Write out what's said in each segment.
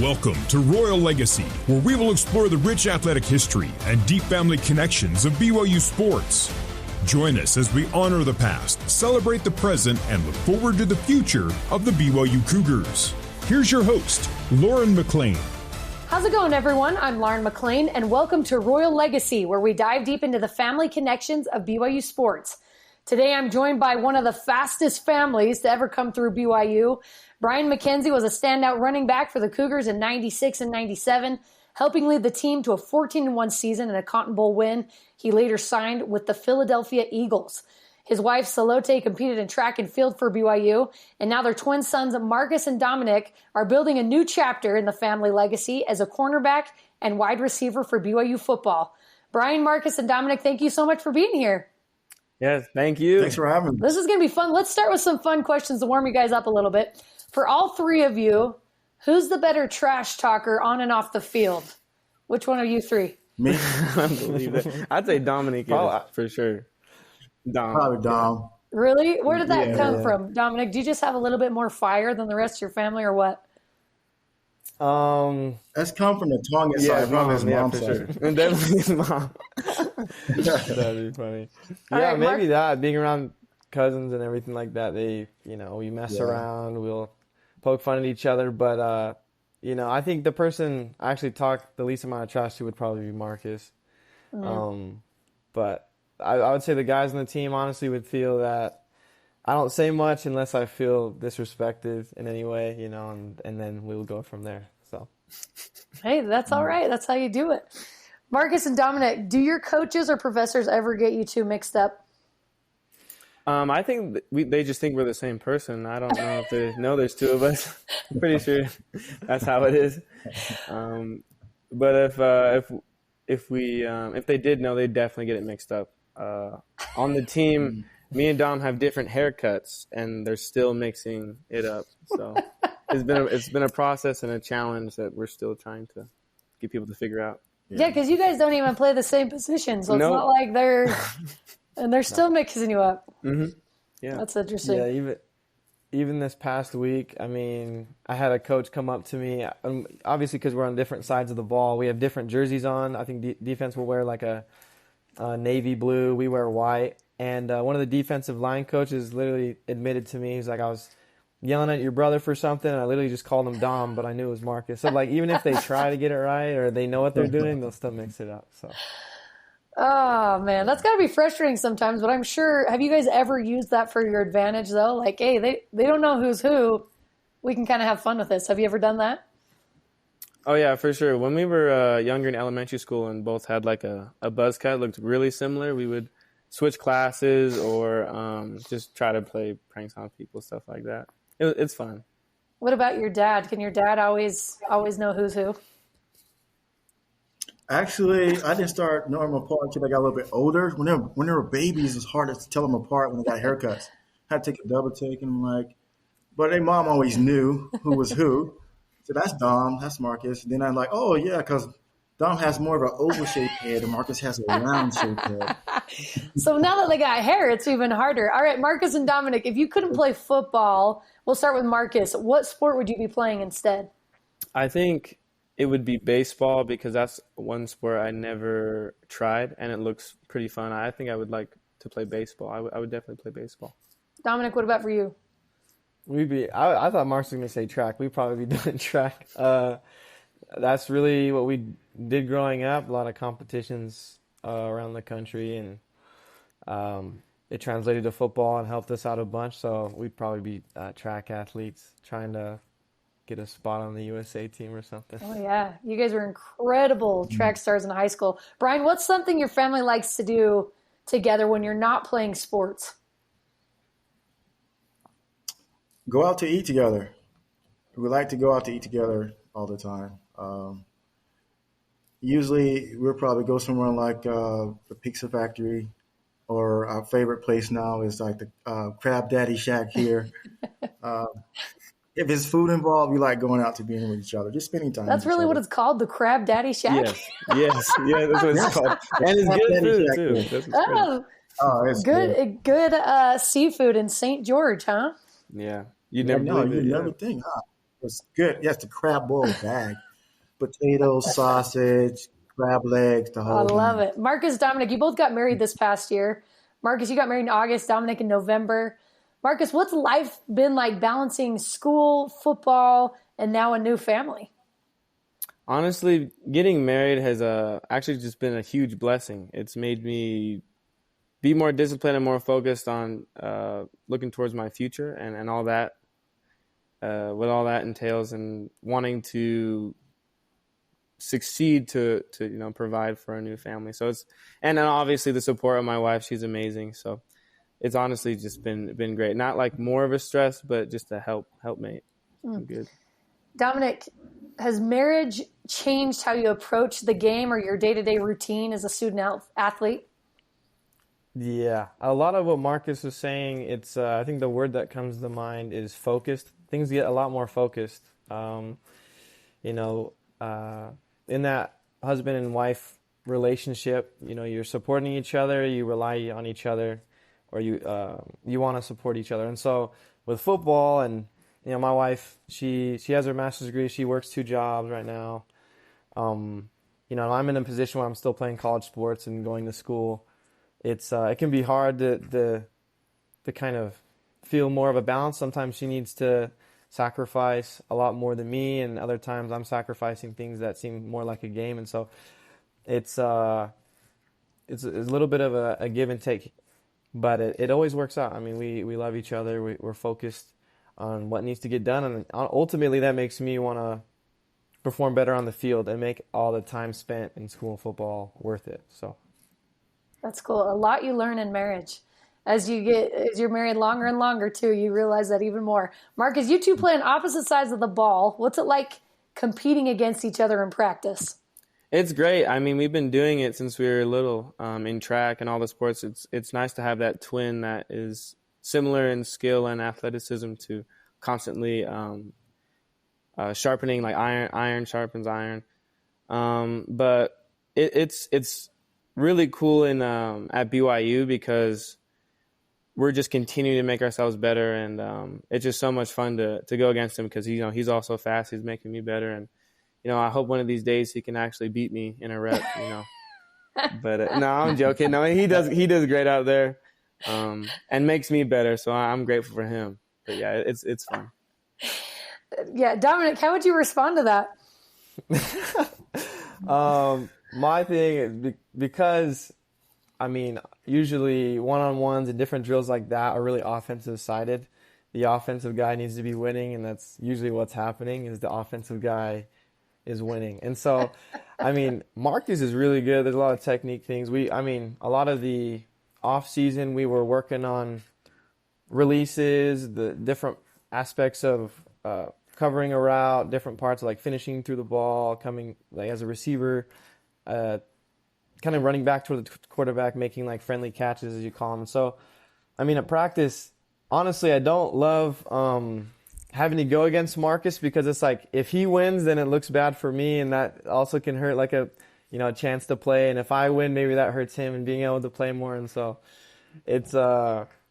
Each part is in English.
Welcome to Royal Legacy, where we will explore the rich athletic history and deep family connections of BYU sports. Join us as we honor the past, celebrate the present, and look forward to the future of the BYU Cougars. Here's your host, Lauren McLean. How's it going, everyone? I'm Lauren McLean, and welcome to Royal Legacy, where we dive deep into the family connections of BYU sports. Today, I'm joined by one of the fastest families to ever come through BYU. Brian McKenzie was a standout running back for the Cougars in 96 and 97, helping lead the team to a 14-1 season and a Cotton Bowl win. He later signed with the Philadelphia Eagles. His wife, Salote, competed in track and field for BYU, and now their twin sons, Marcus and Dominique, are building a new chapter in the family legacy as a cornerback and wide receiver for BYU football. Brian, Marcus, and Dominique, thank you so much for being here. Yes, thank you. Thanks for having me. This is going to be fun. Let's start with some fun questions to warm you guys up a little bit. For all three of you, who's the better trash talker on and off the field? Which one are you three? Me. I believe that. I'd say Dominique for sure. Probably Dom. Really? Where did that come from? Dominic, do you just have a little bit more fire than the rest of your family or what? That's come from the tongue inside from his mom. For sure. And definitely his mom. That'd be funny. Yeah, right, maybe that. Being around cousins and everything like that, we mess around, we'll poke fun at each other. But, I think the person I actually talk the least amount of trash to would probably be Marcus. But I would say the guys on the team honestly would feel that I don't say much unless I feel disrespected in any way, and then we'll go from there. So, hey, that's all right. That's how you do it. Marcus and Dominic, do your coaches or professors ever get you two mixed up? I think they just think we're the same person. I don't know if they know there's two of us. I'm pretty sure that's how it is. But if they did know, they'd definitely get it mixed up. On the team, me and Dom have different haircuts, and they're still mixing it up. So it's been a process and a challenge that we're still trying to get people to figure out. Yeah, because you guys don't even play the same position, so it's not like they're still mixing you up. Mm-hmm. Yeah, that's interesting. Yeah, even this past week, I had a coach come up to me. Obviously, because we're on different sides of the ball, we have different jerseys on. I think defense will wear like a navy blue. We wear white. And one of the defensive line coaches literally admitted to me, he's like, I was yelling at your brother for something, and I literally just called him Dom, but I knew it was Marcus. So, even if they try to get it right or they know what they're doing, they'll still mix it up. So. Oh, man, that's got to be frustrating sometimes, but I'm sure, have you guys ever used that for your advantage, though? Like, hey, they don't know who's who. We can kind of have fun with this. Have you ever done that? Oh, yeah, for sure. When we were younger in elementary school and both had like a buzz cut, looked really similar, we would switch classes or just try to play pranks on people, stuff like that. It's fun. What about your dad? Can your dad always know who's who? Actually, I didn't start knowing them apart until I got a little bit older. When they were babies, it's hard to tell them apart when they got haircuts. I had to take a double take, and but their mom always knew who was who. So that's Dom, that's Marcus. Then I'm like, oh yeah, because Dom has more of an oval-shaped head, and Marcus has a round-shaped head. So now that they got hair, it's even harder. All right, Marcus and Dominic, if you couldn't play football, we'll start with Marcus. What sport would you be playing instead? I think it would be baseball because that's one sport I never tried, and it looks pretty fun. I think I would like to play baseball. I would definitely play baseball. Dominic, what about for you? I thought Mark was going to say track. We'd probably be doing track. That's really what we did growing up, a lot of competitions around the country, and it translated to football and helped us out a bunch. So we'd probably be track athletes trying to get a spot on the USA team or something. Oh, yeah. You guys were incredible track stars in high school. Brian, what's something your family likes to do together when you're not playing sports? Go out to eat together. We like to go out to eat together all the time. Usually we'll probably go somewhere like the Pizza Factory, or our favorite place now is like the Crab Daddy Shack here. If it's food involved, we like going out to being with each other, just spending time. That's really what it's called, the Crab Daddy Shack? Yes, that's what it's called. And it's good food, too. It's good seafood in St. George, huh? Yeah. You never never think, huh? was good. Yes, the crab boil bag. Potatoes, sausage, crab legs, the I whole love nine. it. Marcus, Dominic, you both got married this past year. Marcus, you got married in August, Dominic in November. Marcus, what's life been like balancing school, football, and now a new family? Honestly, getting married has actually just been a huge blessing. It's made me be more disciplined and more focused on looking towards my future and all that, what all that entails, and wanting to succeed to provide for a new family. So and then obviously the support of my wife. She's amazing. So it's honestly just been great. Not like more of a stress, but just a helpmate. Good. Dominic, has marriage changed how you approach the game or your day-to-day routine as a student athlete? Yeah, a lot of what Marcus was saying, it's I think the word that comes to mind is focused. Things get a lot more focused. In that husband and wife relationship, you're supporting each other, you rely on each other, or you want to support each other. And so with football, and my wife, she has her master's degree, she works 2 jobs right now. I'm in a position where I'm still playing college sports and going to school. It can be hard to kind of feel more of a balance. Sometimes she needs to sacrifice a lot more than me, and other times I'm sacrificing things that seem more like a game. And so it's a little bit of a give and take, but it always works out. I mean, we love each other. We're focused on what needs to get done, and ultimately that makes me want to perform better on the field and make all the time spent in school and football worth it. So that's cool. A lot you learn in marriage. As you're married longer and longer too, you realize that even more. Marcus, you two play on opposite sides of the ball. What's it like competing against each other in practice? It's great. I mean, we've been doing it since we were little in track and all the sports. It's nice to have that twin that is similar in skill and athleticism to constantly sharpening, like iron sharpens iron. But it's really cool at BYU because we're just continuing to make ourselves better, and it's just so much fun to go against him because he's also fast. He's making me better, and I hope one of these days he can actually beat me in a rep. But no, I'm joking. No, he does great out there, and makes me better. So I'm grateful for him. But yeah, it's fun. Yeah, Dominic, how would you respond to that? My thing is because, I mean, usually one-on-ones and different drills like that are really offensive-sided. The offensive guy needs to be winning, and that's usually what's happening is the offensive guy is winning. And so, I mean, Marcus is really good. There's a lot of technique things. A lot of the off-season we were working on releases, the different aspects of covering a route, different parts like finishing through the ball, coming like as a receiver, kind of running back toward the quarterback, making like friendly catches as you call them. So, I mean, at practice, honestly, I don't love having to go against Marcus because it's like if he wins, then it looks bad for me, and that also can hurt like a chance to play. And if I win, maybe that hurts him and being able to play more. And so, it's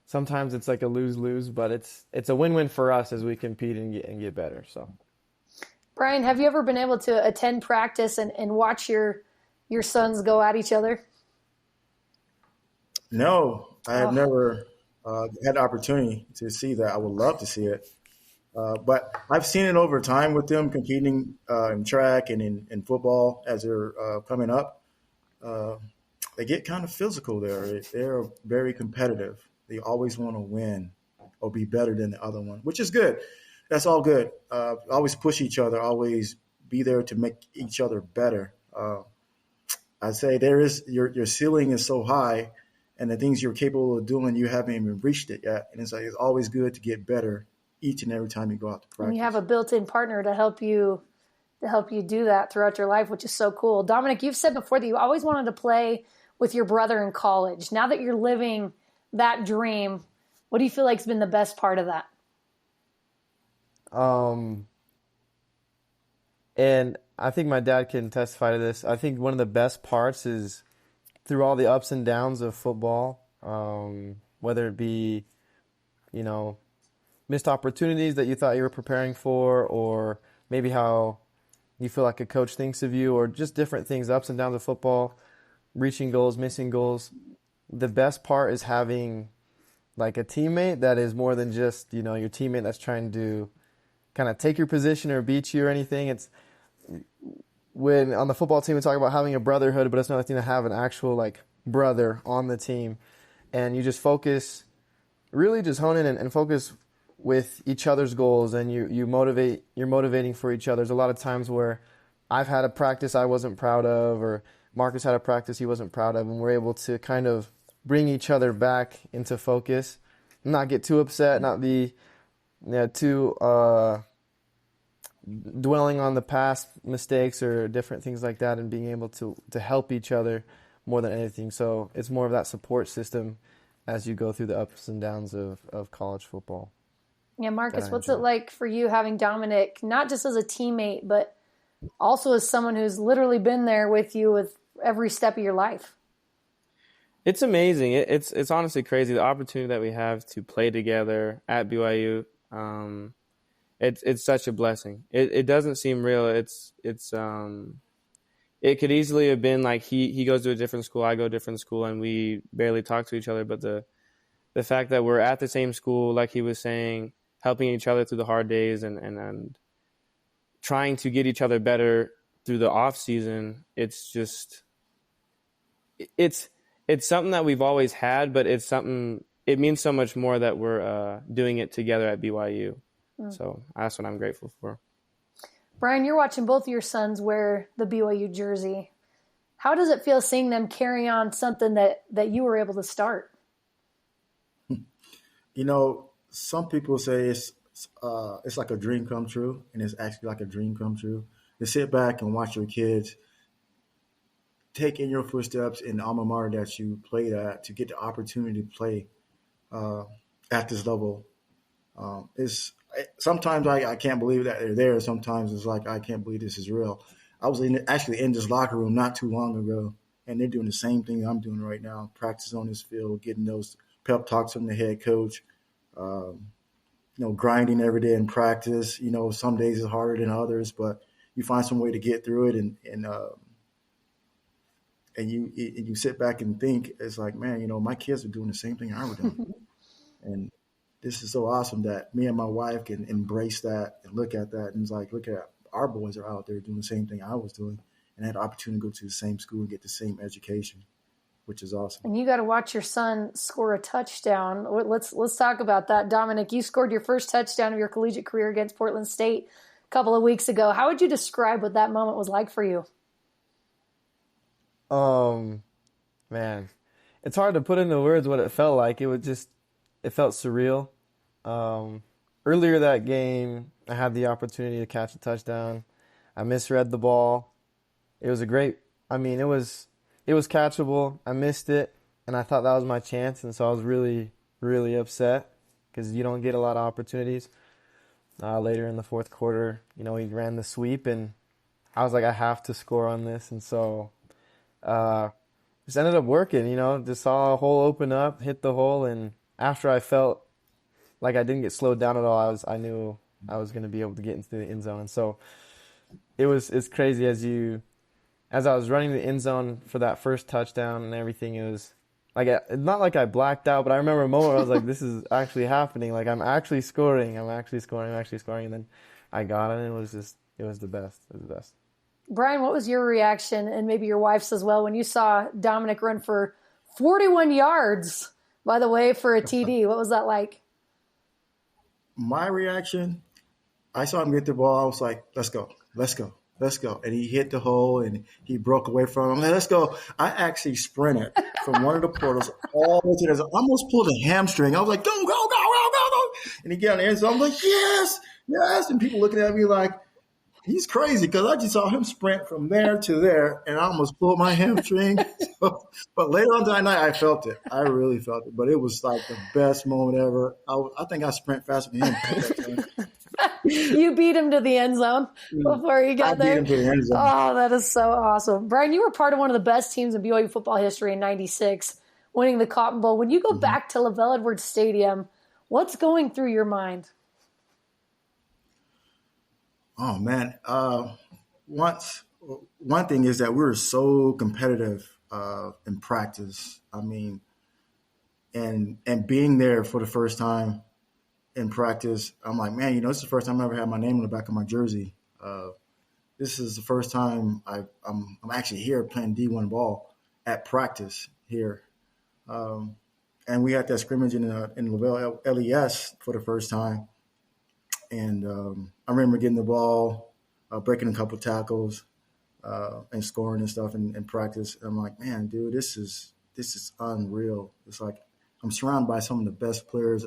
sometimes it's like a lose-lose, but it's a win-win for us as we compete and get better. So, Brian, have you ever been able to attend practice and watch your sons go at each other? No, I have never had the opportunity to see that. I would love to see it. But I've seen it over time with them competing in track and in football as they're coming up. They get kind of physical there. They're very competitive. They always want to win or be better than the other one, which is good. That's all good. Always push each other, always be there to make each other better. I'd say your ceiling is so high, and the things you're capable of doing, you haven't even reached it yet. And it's always good to get better each and every time you go out to practice. And you have a built-in partner to help you do that throughout your life, which is so cool. Dominic, you've said before that you always wanted to play with your brother in college. Now that you're living that dream, what do you feel like has been the best part of that? And I think my dad can testify to this. I think one of the best parts is through all the ups and downs of football, whether it be, missed opportunities that you thought you were preparing for, or maybe how you feel like a coach thinks of you, or just different things, ups and downs of football, reaching goals, missing goals. The best part is having like a teammate that is more than just, your teammate that's trying to kind of take your position or beat you or anything. It's when on the football team we talk about having a brotherhood, but it's another thing to have an actual like brother on the team, and you just focus, really just hone in and focus with each other's goals, and you're motivating for each other. There's a lot of times where I've had a practice I wasn't proud of, or Marcus had a practice he wasn't proud of, and we're able to kind of bring each other back into focus, not get too upset, not be too dwelling on the past mistakes or different things like that, and being able to help each other more than anything. So it's more of that support system as you go through the ups and downs of college football. Yeah, Marcus, what's it like for you having Dominic, not just as a teammate, but also as someone who's literally been there with you with every step of your life? It's amazing. It's honestly crazy, the opportunity that we have to play together at BYU. It's such a blessing. It doesn't seem real. It could easily have been like he goes to a different school, I go to a different school, and we barely talk to each other. But the fact that we're at the same school, like he was saying, helping each other through the hard days and trying to get each other better through the off season, it's something that we've always had, but it means so much more that we're doing it together at BYU. So that's what I'm grateful for. Brian, you're watching both of your sons wear the BYU jersey. How does it feel seeing them carry on something that you were able to start? Some people say it's like a dream come true, and it's actually like a dream come true. To sit back and watch your kids take in your footsteps in the alma mater that you played at, to get the opportunity to play at this level. Sometimes I can't believe that they're there. Sometimes it's like, I can't believe this is real. I was actually in this locker room not too long ago, and they're doing the same thing I'm doing right now, practice on this field, getting those pep talks from the head coach, grinding every day in practice. Some days it's harder than others, but you find some way to get through it, and you sit back and think, it's like, man, my kids are doing the same thing I was doing. And this is so awesome that me and my wife can embrace that and look at that. And it's like, look at our boys are out there doing the same thing I was doing, and had the opportunity to go to the same school and get the same education, which is awesome. And you got to watch your son score a touchdown. Let's talk about that. Dominic, you scored your first touchdown of your collegiate career against Portland State a couple of weeks ago. How would you describe what that moment was like for you? Man, it's hard to put into words what it felt like. It felt surreal. Earlier that game, I had the opportunity to catch a touchdown. I misread the ball. It was it was catchable. I missed it, and I thought that was my chance, and so I was really, really upset because you don't get a lot of opportunities. Later in the fourth quarter, we ran the sweep, and I was like, I have to score on this, and so just ended up working, just saw a hole open up, hit the hole, and after I felt like I didn't get slowed down at all, I knew I was going to be able to get into the end zone. And so it's crazy as I was running the end zone for that first touchdown and everything. It was like, not like I blacked out, but I remember a moment where I was like, this is actually happening. Like, I'm actually scoring. And then I got it, and it was the best. It was the best. Brian, what was your reaction, and maybe your wife's as well, when you saw Dominic run for 41 yards, by the way, for a TD? What was that like? My reaction, I saw him get the ball. I was like, let's go. And he hit the hole, and he broke away from him. Like, let's go. I actually sprinted from one of the portals all the way to the – I almost pulled a hamstring. I was like, go. And he got in the end zone. I'm like, yes. And people looking at me like, he's crazy, because I just saw him sprint from there to there, and I almost pulled my hamstring. But later on that night, I felt it. I really felt it. But it was like the best moment ever. I think I sprint faster than him at that time. You beat him to the end zone before he got there. I beat him to the end zone. Oh, that is so awesome. Brian, you were part of one of the best teams in BYU football history in '96, winning the Cotton Bowl. When you go back to LaVell Edwards Stadium, What's going through your mind? Oh man. One thing is that we were so competitive in practice. I mean, and being there for the first time in practice, I'm like, man, this is the first time I ever had my name on the back of my jersey. This is the first time I'm actually here playing D1 ball at practice here. And we had that scrimmage in Lavelle LES for the first time. And I remember getting the ball, breaking a couple tackles, and scoring and stuff in practice. And I'm like, man, dude, this is unreal. It's like I'm surrounded by some of the best players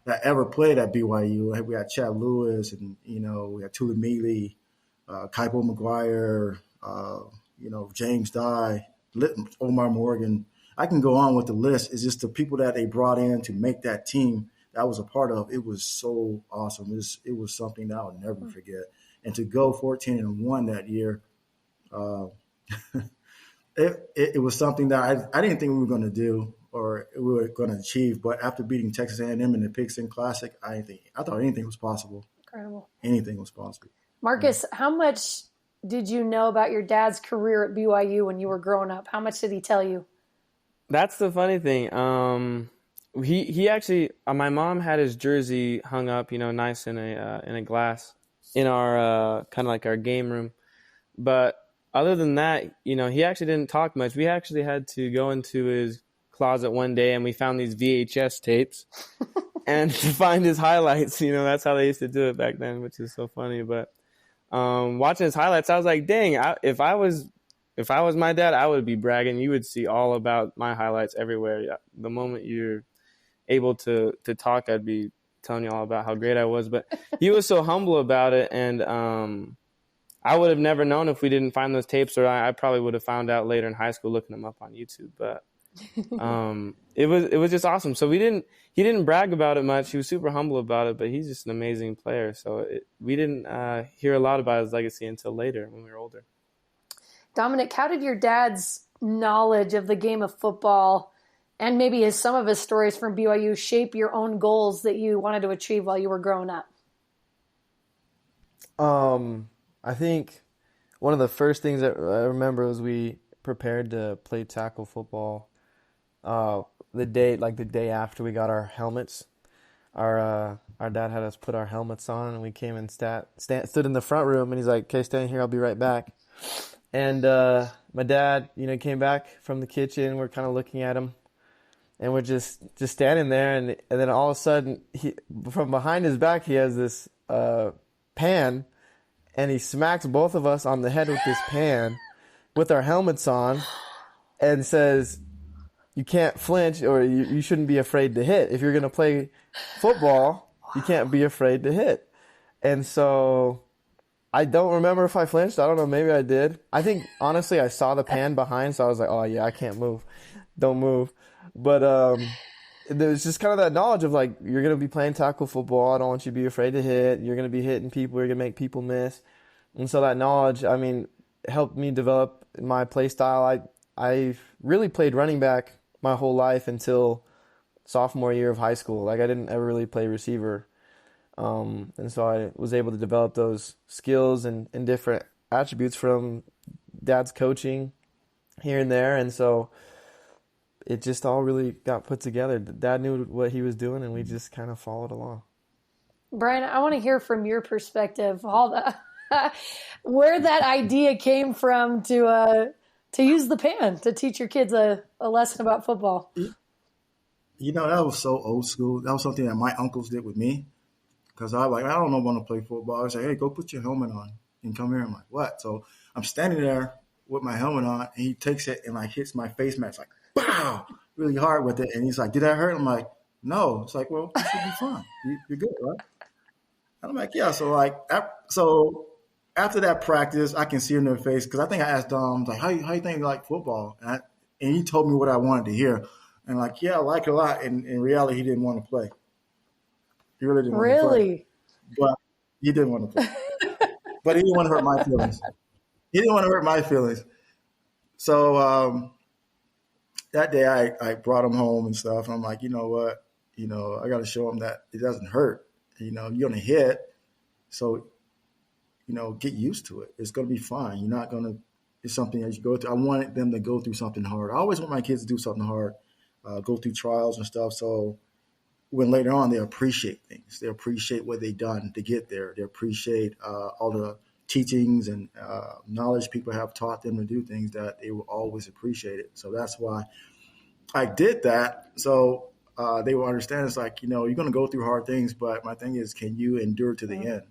that ever played at BYU. We had Chad Lewis, and we had Tula Mealy, Kaipo McGuire, James Dye, Omar Morgan. I can go on with the list. It's just the people that they brought in to make that team that I was a part of. It was so awesome. It was something that I'll never forget. And to go 14-1 that year, it was something that I didn't think we were going to do or we were going to achieve. But after beating Texas A&M in the Pigskin Classic, I thought anything was possible. Incredible. Anything was possible. Marcus, how much did you know about your dad's career at BYU when you were growing up? How much did he tell you? That's the funny thing. He actually, my mom had his jersey hung up, nice in a glass in our kind of like our game room. But other than that, he actually didn't talk much. We actually had to go into his closet one day and we found these VHS tapes and to find his highlights. That's how they used to do it back then, which is so funny. But watching his highlights, I was like, dang, if I was my dad, I would be bragging. You would see all about my highlights everywhere. The moment you're able to talk, I'd be telling you all about how great I was. But he was so humble about it, and I would have never known if we didn't find those tapes, or I probably would have found out later in high school looking them up on YouTube. But it was just awesome. So he didn't brag about it much. He was super humble about it, but he's just an amazing player. So we didn't hear a lot about his legacy until later when we were older. Dominic, how did your dad's knowledge of the game of football and maybe some of his stories from BYU shape your own goals that you wanted to achieve while you were growing up? I think one of the first things that I remember was we prepared to play tackle football. The day after we got our helmets, our dad had us put our helmets on, and we came and stood in the front room, and he's like, "Okay, stand here. I'll be right back." And my dad, came back from the kitchen. We're kind of looking at him, and we're just standing there. And then all of a sudden, from behind his back, he has this pan, and he smacks both of us on the head with this pan with our helmets on and says, "You can't flinch, or you shouldn't be afraid to hit. If you're going to play football, you can't be afraid to hit." And so I don't remember if I flinched. I don't know. Maybe I did. I think, honestly, I saw the pan behind, so I was like, oh, yeah, I can't move. Don't move. But there's just kind of that knowledge of, like, you're going to be playing tackle football. I don't want you to be afraid to hit. You're going to be hitting people. You're going to make people miss. And so that knowledge, helped me develop my play style. I really played running back my whole life until sophomore year of high school. Like, I didn't ever really play receiver. And so I was able to develop those skills and different attributes from dad's coaching here and there. And so it just all really got put together. Dad knew what he was doing, and we just kind of followed along. Brian, I want to hear from your perspective, where that idea came from to use the pan to teach your kids a lesson about football. That was so old school. That was something that my uncles did with me. Because I don't know want to play football. I say, hey, go put your helmet on and come here. I'm like, what? So I'm standing there with my helmet on, and he takes it and hits my face mask bow, really hard with it. And he's like, did that hurt? I'm like, no. It's like, well, you should be fine. You're good, right? And I'm like, yeah. So after that practice, I can see in their face, because I think I asked Dom, how you think you like football? And he told me what I wanted to hear. And yeah, I like it a lot. And in reality, he didn't want to play. He really didn't want to play. But he didn't want to play. But he didn't want to hurt my feelings. So that day I brought him home and stuff. And I'm like, you know what? I got to show them that it doesn't hurt. You're going to hit. So, get used to it. It's going to be fine. You're not going to, it's something as you go through. I wanted them to go through something hard. I always want my kids to do something hard, go through trials and stuff. So when later on they appreciate things, they appreciate what they've done to get there. They appreciate all the teachings and knowledge people have taught them to do things that they will always appreciate it. So that's why I did that. So they will understand it's like, you're going to go through hard things, but my thing is, can you endure to the end?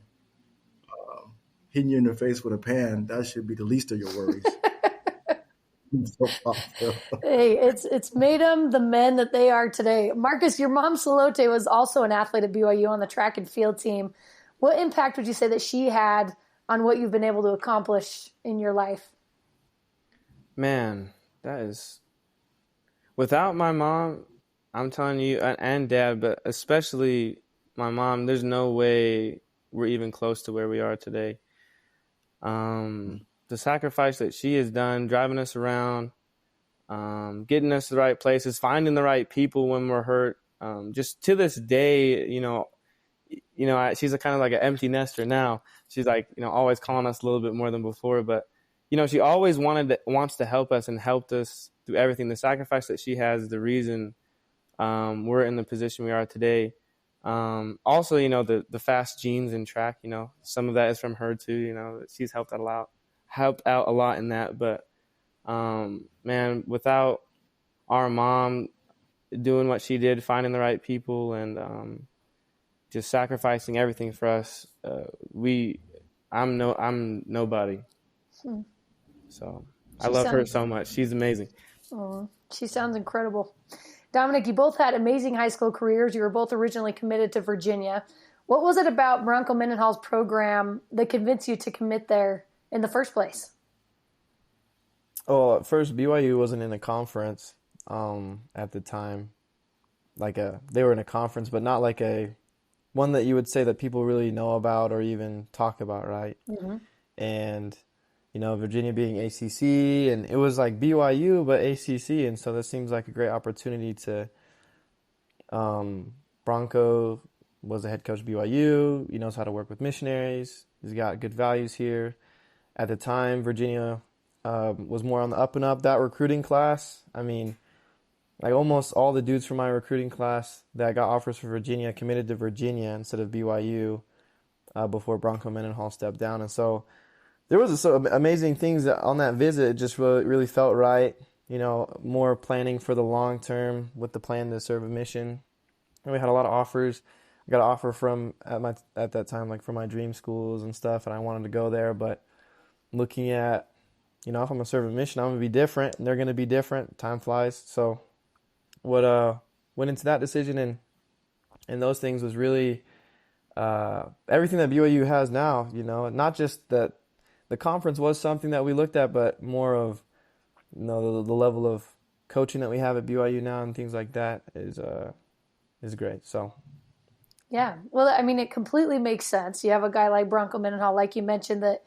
Hitting you in the face with a pan, that should be the least of your worries. Hey, it's made them the men that they are today. Marcus, your mom, Salote, was also an athlete at BYU on the track and field team. What impact would you say that she had on what you've been able to accomplish in your life? Man, that is – without my mom, I'm telling you, and dad, but especially my mom, there's no way we're even close to where we are today. The sacrifice that she has done, driving us around, getting us to the right places, finding the right people when we're hurt. Just to this day, she's a kind of like an empty nester now. She's like, always calling us a little bit more than before. But, she always wants to help us and helped us through everything. The sacrifice that she has is the reason we're in the position we are today. Also, the fast genes in track, some of that is from her too. She's helped out a lot in that. But, man, without our mom doing what she did, finding the right people and just sacrificing everything for us, I'm nobody. So I love her so much. She's amazing. Oh, she sounds incredible. Dominique, you both had amazing high school careers. You were both originally committed to Virginia. What was it about Bronco Mendenhall's program that convinced you to commit there in the first place? Oh, at first, BYU wasn't in a conference at the time. They were in a conference, but not like one that you would say that people really know about or even talk about, right? Mm-hmm. And Virginia being ACC, and it was like BYU, but ACC. And so this seems like a great opportunity to, Bronco was the head coach of BYU. He knows how to work with missionaries. He's got good values here. At the time, Virginia was more on the up and up. That recruiting class, almost all the dudes from my recruiting class that got offers for Virginia committed to Virginia instead of BYU before Bronco Mendenhall stepped down. And so there was some amazing things on that visit. It just really felt right. More planning for the long term with the plan to serve a mission. And we had a lot of offers. I got an offer from at that time, from my dream schools and stuff, and I wanted to go there. But looking at, if I'm gonna serve a mission, I'm gonna be different, and they're gonna be different. Time flies. So what went into that decision and those things was really everything that BYU has now. Not just that. The conference was something that we looked at, but more of, the level of coaching that we have at BYU now and things like that is great. So, yeah, well, it completely makes sense. You have a guy like Bronco Mendenhall, like you mentioned, that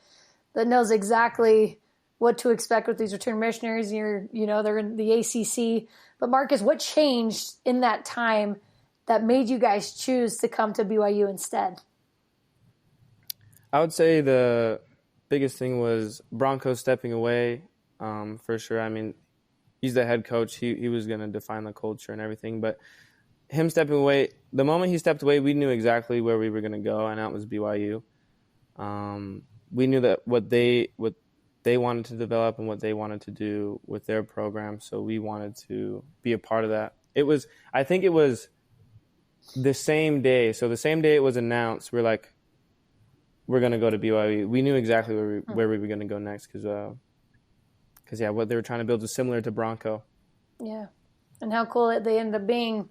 knows exactly what to expect with these return missionaries. They're in the ACC. But Marcus, what changed in that time that made you guys choose to come to BYU instead? I would say the biggest thing was Bronco stepping away, for sure. He's the head coach. He was going to define the culture and everything. But him stepping away, the moment he stepped away, we knew exactly where we were going to go, and that was BYU. We knew that what they wanted to develop and what they wanted to do with their program, so we wanted to be a part of that. I think it was the same day. So the same day it was announced, we're like, we're going to go to BYU. We knew exactly where we were going to go next because what they were trying to build was similar to Bronco. Yeah. And how cool that they ended up being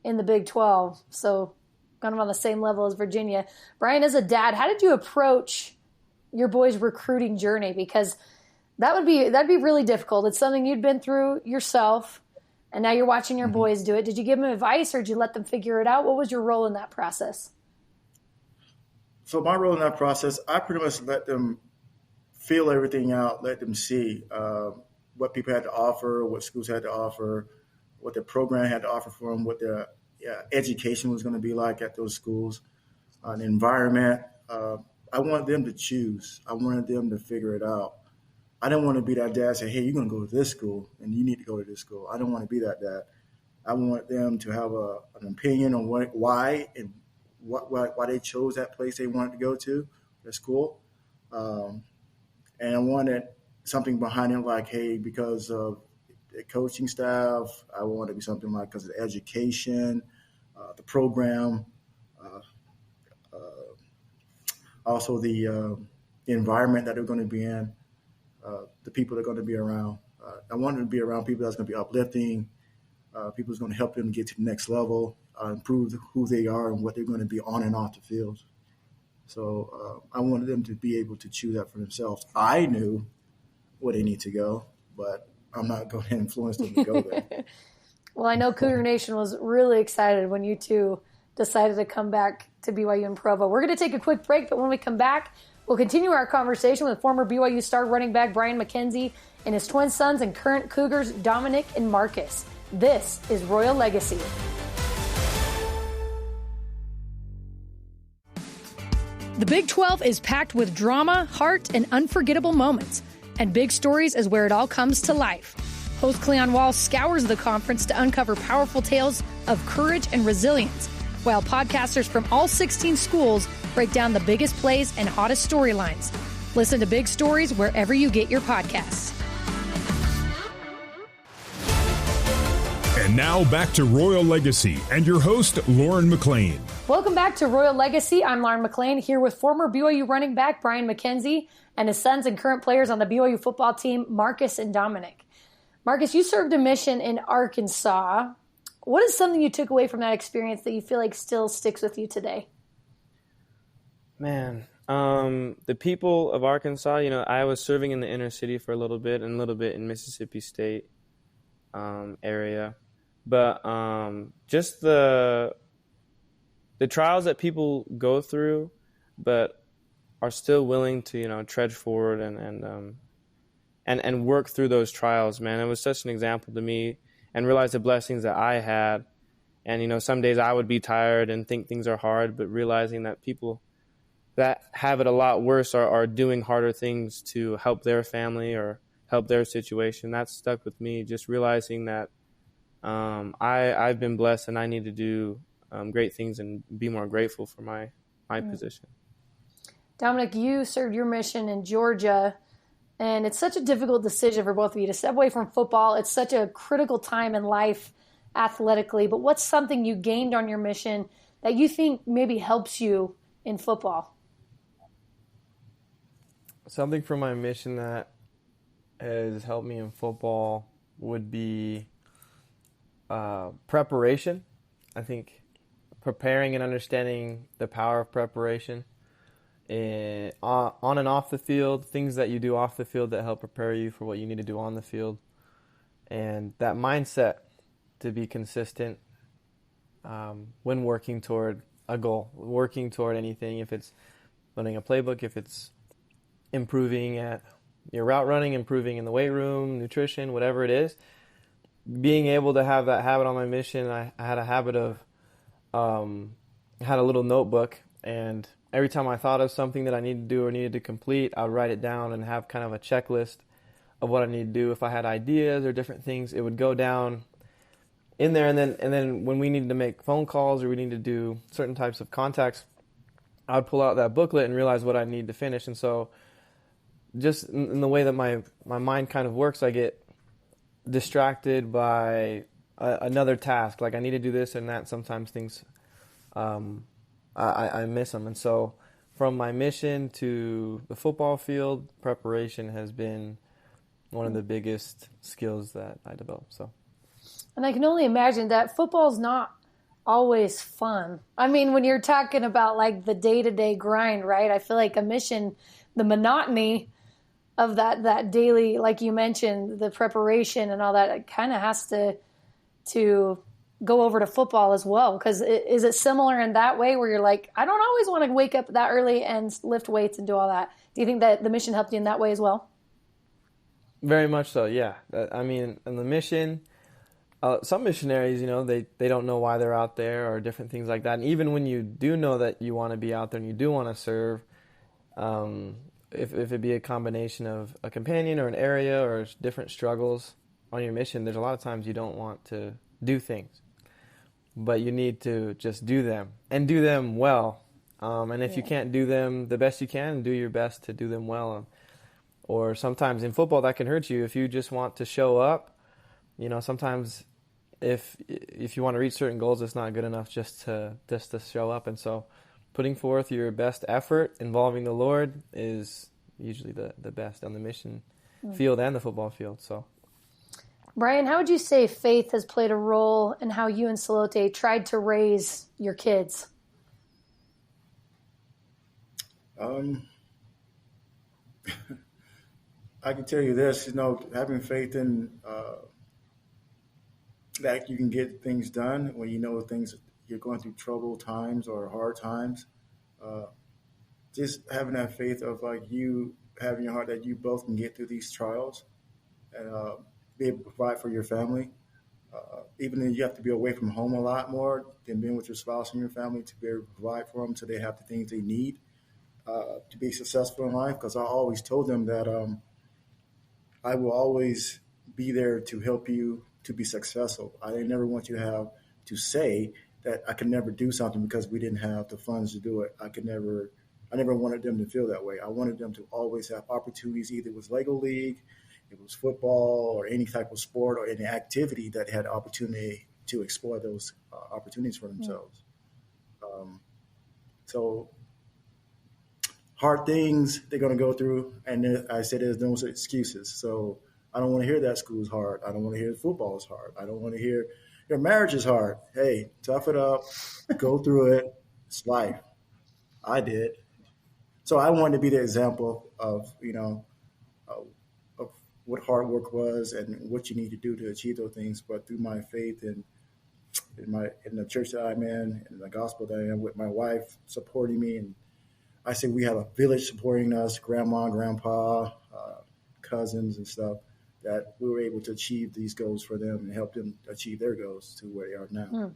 in the Big 12. So kind of on the same level as Virginia. Brian, as a dad, how did you approach your boys' recruiting journey? Because that'd be really difficult. It's something you'd been through yourself, and now you're watching your boys do it. Did you give them advice, or did you let them figure it out? What was your role in that process? So my role in that process, I pretty much let them feel everything out, let them see what people had to offer, what schools had to offer, what their program had to offer for them, what their education was going to be like at those schools, the environment. I wanted them to choose. I wanted them to figure it out. I didn't want to be that dad say, hey, you're going to go to this school and you need to go to this school. I don't want to be that dad. I want them to have an opinion on why they chose that place they wanted to go to, the school. And I wanted something behind it like, hey, because of the coaching staff, I want it to be something like because of the education, the program, also the environment that they're going to be in, the people they're going to be around. I wanted to be around people that's going to be uplifting, people who's going to help them get to the next level, improve who they are and what they're going to be on and off the field. So I wanted them to be able to choose that for themselves. I knew where they need to go, but I'm not going to influence them to go there. Well, I know Cougar Nation was really excited when you two decided to come back to BYU in Provo. We're going to take a quick break, but when we come back, we'll continue our conversation with former BYU star running back Brian McKenzie and his twin sons and current Cougars, Dominique and Marcus. This is Royal Legacy. The Big 12 is packed with drama, heart, and unforgettable moments. And Big Stories is where it all comes to life. Host Cleon Wall scours the conference to uncover powerful tales of courage and resilience, while podcasters from all 16 schools break down the biggest plays and hottest storylines. Listen to Big Stories wherever you get your podcasts. And now back to Royal Legacy and your host, Lauren McLean. Welcome back to Royal Legacy. I'm Lauren McLean here with former BYU running back Brian McKenzie and his sons and current players on the BYU football team, Marcus and Dominic. Marcus, you served a mission in Arkansas. What is something you took away from that experience that you feel like still sticks with you today? Man, the people of Arkansas, I was serving in the inner city for a little bit and a little bit in Mississippi State area. But just the trials that people go through, but are still willing to, trudge forward and work through those trials, man. It was such an example to me, and realize the blessings that I had. And, some days I would be tired and think things are hard, but realizing that people that have it a lot worse are doing harder things to help their family or help their situation. That stuck with me, just realizing that I've been blessed and I need to do great things and be more grateful for my position. Dominic, you served your mission in Georgia, and it's such a difficult decision for both of you to step away from football. It's such a critical time in life athletically, but what's something you gained on your mission that you think maybe helps you in football? Something from my mission that has helped me in football would be preparation. I think preparing and understanding the power of preparation on and off the field, things that you do off the field that help prepare you for what you need to do on the field, and that mindset to be consistent when working toward a goal, working toward anything, if it's learning a playbook, if it's improving at your route running, improving in the weight room, nutrition, whatever it is. Being able to have that habit on my mission, I had a habit of, had a little notebook, and every time I thought of something that I needed to do or needed to complete, I would write it down and have kind of a checklist of what I need to do. If I had ideas or different things, it would go down in there, and then when we needed to make phone calls or we needed to do certain types of contacts, I would pull out that booklet and realize what I need to finish. And so just in the way that my mind kind of works, I get distracted by another task. Like I need to do this and that. Sometimes things, I miss them. And so from my mission to the football field, preparation has been one of the biggest skills that I developed. And I can only imagine that football's not always fun. I mean, when you're talking about like the day-to-day grind, right? I feel like a mission, the monotony of that daily, like you mentioned, the preparation and all that, it kind of has to go over to football as well. Because is it similar in that way where you're like, I don't always want to wake up that early and lift weights and do all that? Do you think that the mission helped you in that way as well? Very much so, yeah. I mean, in the mission, Some missionaries, they don't know why they're out there or different things like that. And even when you do know that you want to be out there and you do want to serve, if it be a combination of a companion or an area or different struggles on your mission, there's a lot of times you don't want to do things. But you need to just do them and do them well. And if you can't do them the best you can, do your best to do them well. Or sometimes in football that can hurt you if you just want to show up. Sometimes if you want to reach certain goals, it's not good enough just to show up. And so putting forth your best effort involving the Lord is usually the best on the mission field and the football field. So, Brian, how would you say faith has played a role in how you and Salote tried to raise your kids? I can tell you this, having faith in that you can get things done when you're going through troubled times or hard times. Just having that faith of you having your heart that you both can get through these trials and be able to provide for your family. Even though you have to be away from home a lot more than being with your spouse and your family, to be able to provide for them so they have the things they need to be successful in life. Because I always told them that I will always be there to help you to be successful. I never want you to have to say that I could never do something because we didn't have the funds to do it. I never wanted them to feel that way. I wanted them to always have opportunities, either it was Lego League, it was football, or any type of sport or any activity that had opportunity to explore those opportunities for themselves. So hard things they're going to go through, and I said there's no excuses. So I don't want to hear that school's hard. I don't want to hear football is hard. I don't want to hear your marriage is hard. Hey, tough it up, go through it. It's life. I did. So I wanted to be the example of what hard work was and what you need to do to achieve those things. But through my faith in the church that I'm in and the gospel that I am, with my wife supporting me, and I say we have a village supporting us, grandma, grandpa, cousins and stuff, that we were able to achieve these goals for them and help them achieve their goals to where they are now.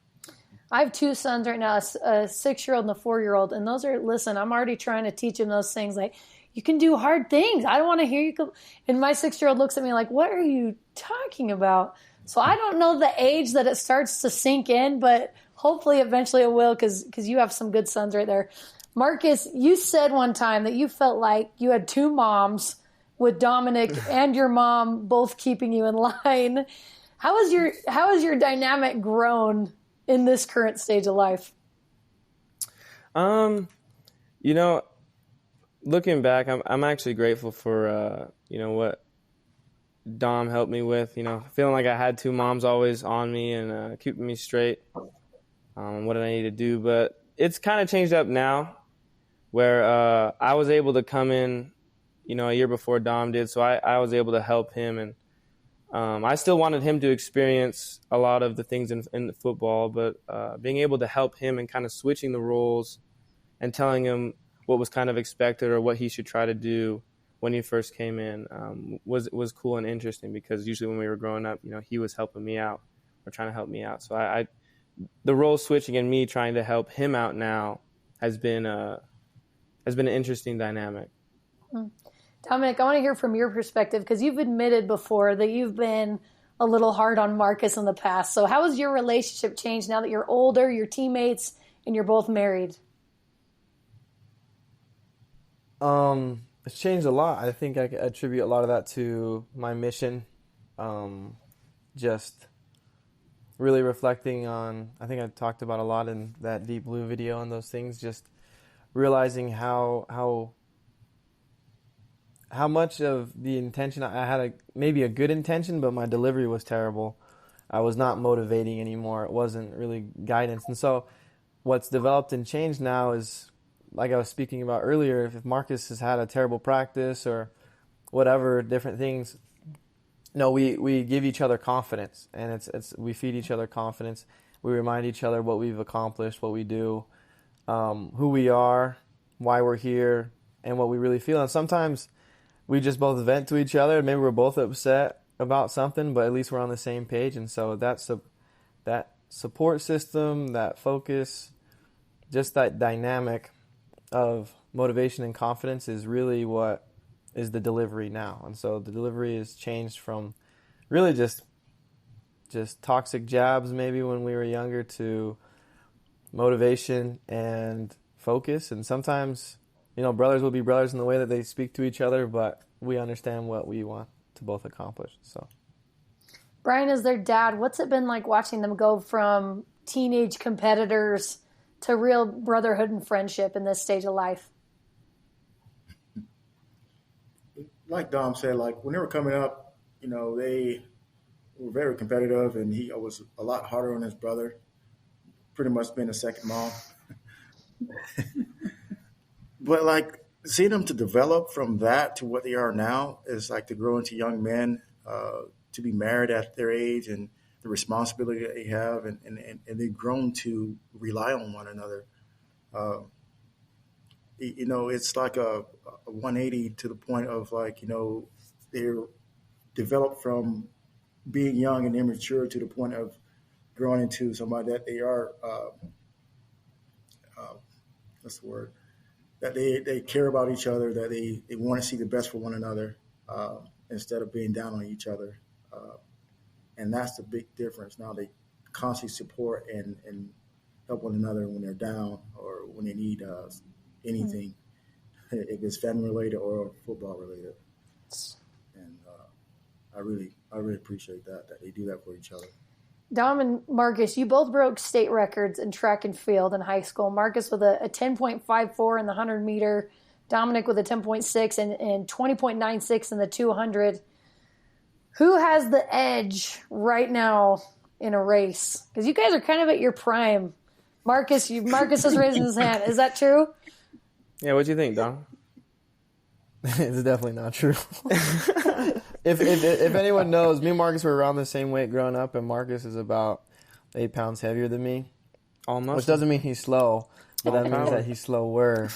I have two sons right now, a 6-year-old and a 4-year-old. And I'm already trying to teach them those things. Like, you can do hard things. I don't want to hear you. And my 6-year-old looks at me like, what are you talking about? So I don't know the age that it starts to sink in, but hopefully eventually it will, because you have some good sons right there. Marcus, you said one time that you felt like you had two moms, with Dominique and your mom both keeping you in line. How has your dynamic grown in this current stage of life? Looking back, I'm actually grateful for what Dom helped me with. Feeling like I had two moms always on me and keeping me straight on what I need to do. But it's kind of changed up now, where I was able to come in a year before Dom did, so I was able to help him, and I still wanted him to experience a lot of the things in the football, but being able to help him and kind of switching the roles and telling him what was kind of expected or what he should try to do when he first came in was cool and interesting, because usually when we were growing up, he was helping me out or trying to help me out. So the role switching and me trying to help him out now has been an interesting dynamic. Dominic, I want to hear from your perspective, because you've admitted before that you've been a little hard on Marcus in the past. So how has your relationship changed now that you're older, you're teammates, and you're both married? It's changed a lot. I think I attribute a lot of that to my mission. Just really reflecting on, I think I talked about a lot in that Deep Blue video and those things, just realizing how much of the intention I had, maybe a good intention, but my delivery was terrible. I was not motivating anymore. It wasn't really guidance. And so what's developed and changed now is, like I was speaking about earlier, if Marcus has had a terrible practice or whatever, different things, we give each other confidence, and we feed each other confidence. We remind each other what we've accomplished, what we do, who we are, why we're here, and what we really feel. And sometimes we just both vent to each other. Maybe we're both upset, about something, but at least we're on the same page. And so that support system, that focus, just that dynamic of motivation and confidence is really what is the delivery now. And so the delivery has changed from really just toxic jabs maybe when we were younger to motivation and focus. And sometimes, brothers will be brothers in the way that they speak to each other, but we understand what we want to both accomplish. So, Brian, as their dad, what's it been like watching them go from teenage competitors to real brotherhood and friendship in this stage of life? Like Dom said, like when they were coming up, they were very competitive, and he was a lot harder on his brother, pretty much being a second mom. But like seeing them to develop from that to what they are now is like to grow into young men, to be married at their age and the responsibility that they have, and they've grown to rely on one another. It's like a 180 to the point of like, they're developed from being young and immature to the point of growing into somebody that they are, what's the word? That they care about each other, that they want to see the best for one another, instead of being down on each other. And that's the big difference. Now they constantly support and help one another when they're down or when they need anything, if it's family related or football related. And I really appreciate that they do that for each other. Dom and Marcus, you both broke state records in track and field in high school. Marcus with a 10.54 in the 100-meter, Dominic with a 10.6 and 20.96 in the 200. Who has the edge right now in a race? Because you guys are kind of at your prime. Marcus is raising his hand. Is that true? Yeah, what do you think, Dom? It's definitely not true. If anyone knows, me and Marcus were around the same weight growing up, and Marcus is about 8 pounds heavier than me. Almost. Which doesn't mean he's slow, but that means that he's slower.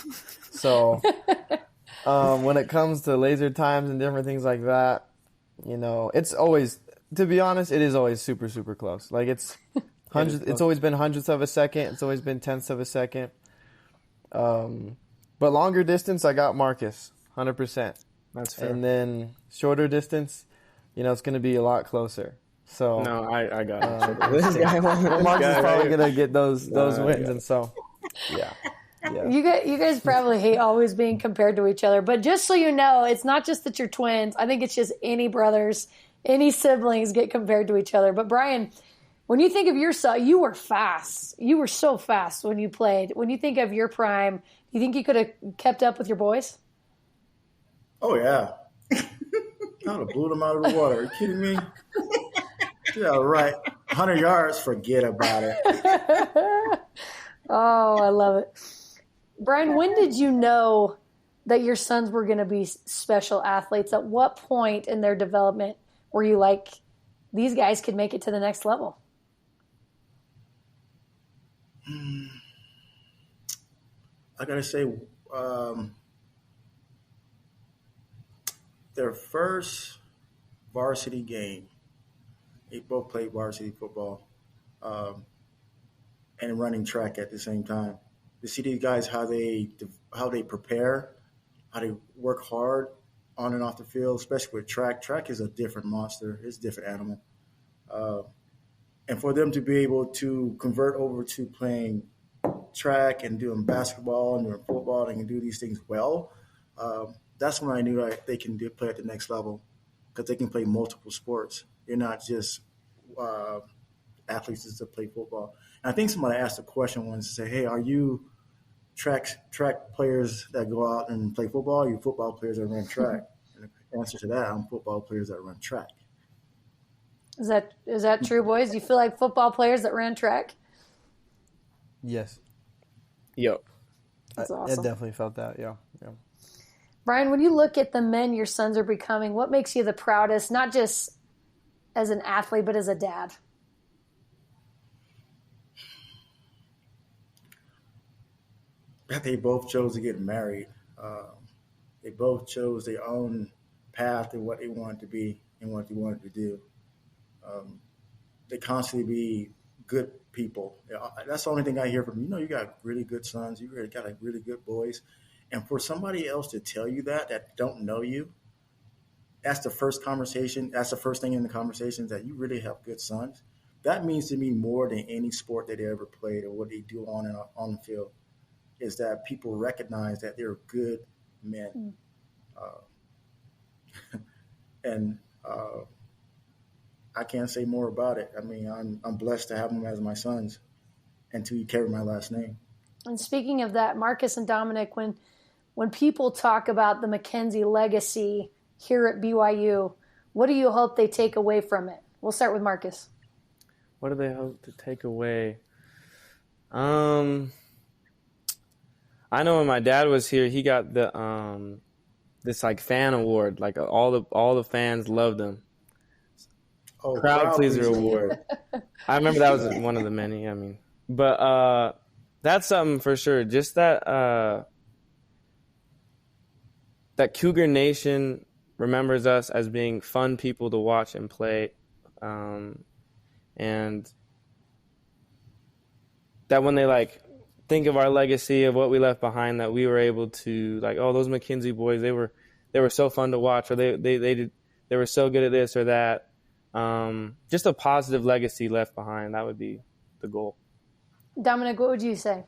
So when it comes to laser times and different things like that, it's always, to be honest, it is always super, super close. Like it's hundreds. It's always been hundredths of a second. It's always been tenths of a second. But longer distance, I got Marcus, 100%. That's fair. And then shorter distance, it's going to be a lot closer. So no, I got it. Marcus is probably going to get those wins, and so yeah. You guys probably hate always being compared to each other, but just so you know, it's not just that you're twins. I think it's just any brothers, any siblings get compared to each other. But Brian, when you think of yourself, you were fast. You were so fast when you played. When you think of your prime, do you think you could have kept up with your boys? Oh, yeah. I would have blew them out of the water. Are you kidding me? Yeah, right. 100 yards, forget about it. Oh, I love it. Brian, when did you know that your sons were going to be special athletes? At what point in their development were you like, these guys could make it to the next level? I got to say, their first varsity game, they both played varsity football and running track at the same time. To see these guys, how they prepare, how they work hard on and off the field, especially with track. Track is a different monster. It's a different animal. And for them to be able to convert over to playing track and doing basketball and doing football, they can do these things well. That's when I knew that they can play at the next level, because they can play multiple sports. They're not just athletes just to play football. And I think somebody asked a question once to say, "Hey, are you track players that go out and play football? Or are you football players that run track?" And the answer to that, I'm football players that run track. Is that true, boys? Do you feel like football players that ran track? Yes. Yep. That's awesome. I definitely felt that, yeah. Brian, when you look at the men your sons are becoming, what makes you the proudest, not just as an athlete, but as a dad? That they both chose to get married. They both chose their own path and what they wanted to be. in what they wanted to do. They constantly be good people. That's the only thing I hear from them. You got really good sons. You really got really good boys. And for somebody else to tell you that don't know you, that's the first conversation. That's the first thing in the conversation, that you really have good sons. That means to me more than any sport that they ever played or what they do on the field, is that people recognize that they're good men. And I can't say more about it. I mean, I'm blessed to have them as my sons and to carry my last name. And speaking of that, Marcus and Dominic, when people talk about the McKenzie legacy here at BYU, what do you hope they take away from it? We'll start with Marcus. What do they hope to take away? I know when my dad was here, he got the this like fan award. Like all the fans loved him. Crowd pleaser award. I remember that was one of the many. I mean, but that's something for sure. Just that that Cougar Nation remembers us as being fun people to watch and play, and that when they like think of our legacy of what we left behind, that we were able to like, oh, those McKenzie boys, they were so fun to watch, or they were so good at this or that. Just a positive legacy left behind. That would be the goal. Dominic, what would you say?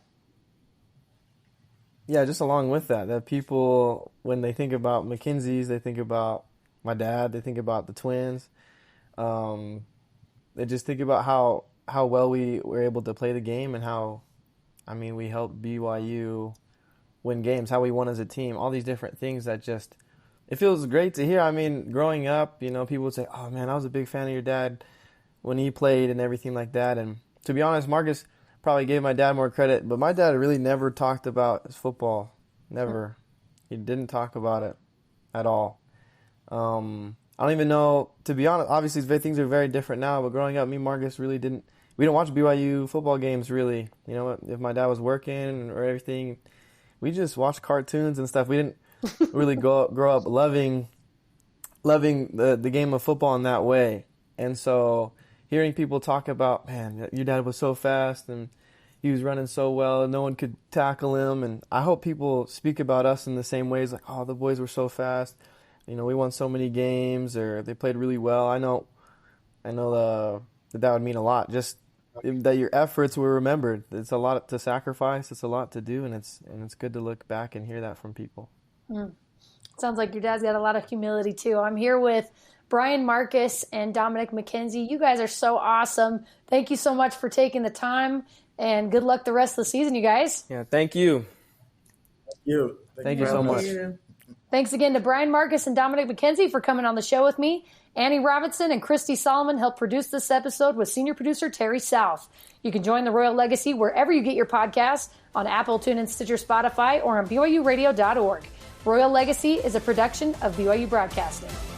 Yeah, just along with that people, when they think about McKenzies, they think about my dad, they think about the twins. They just think about how well we were able to play the game and how, I mean, we helped BYU win games, how we won as a team, all these different things that just, it feels great to hear. I mean, growing up, people would say, oh, man, I was a big fan of your dad when he played and everything like that. And to be honest, Marcus probably gave my dad more credit, but my dad really never talked about his football. Never. He didn't talk about it at all. I don't even know, to be honest, obviously things are very different now, but growing up, me and Marcus really didn't watch BYU football games really. If my dad was working or everything, we just watched cartoons and stuff. We didn't really grow up loving the game of football in that way. And so hearing people talk about, man, your dad was so fast and he was running so well and no one could tackle him. And I hope people speak about us in the same ways, like, oh, the boys were so fast. We won so many games, or they played really well. I know that would mean a lot. Just that your efforts were remembered. It's a lot to sacrifice. It's a lot to do, and it's good to look back and hear that from people. Sounds like your dad's got a lot of humility too. I'm here with Brian Marcus and Dominic McKenzie. You guys are so awesome. Thank you so much for taking the time, and good luck the rest of the season, you guys. Yeah, thank you. Thank you so much. Thanks again to Brian Marcus and Dominic McKenzie for coming on the show with me. Annie Robinson and Christy Solomon helped produce this episode with senior producer Terry South. You can join the Royal Legacy wherever you get your podcasts, on Apple, TuneIn, Stitcher, Spotify, or on BYURadio.org. Royal Legacy is a production of BYU Broadcasting.